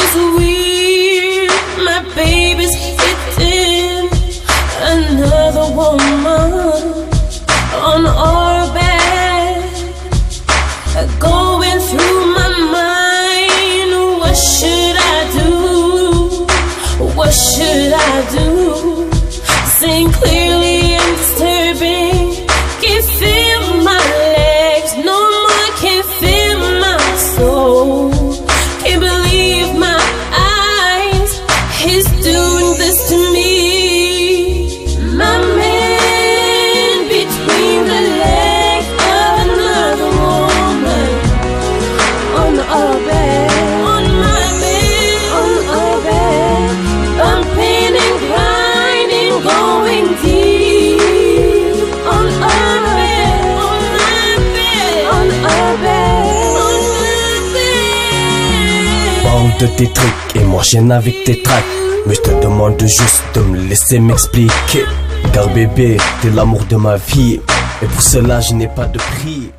feels weird. My baby's hitting another woman on our bed. Going through my mind, what should I do? What should I do? Seeing clearly and disturbing. Can't feel my legs no more, can't feel my soul. Can't believe my eyes, he's doing this to me. My man between the legs of another woman on our bed, on my bed, on our bed. I'm pain and grinding, going deep on our bed, on my bed, on our bed, on my bed. Parle de tes trucs et m'enchaîne avec tes tracks. Mais je te demande juste de me laisser m'expliquer. Car bébé, t'es l'amour de ma vie, et pour cela je n'ai pas de prix.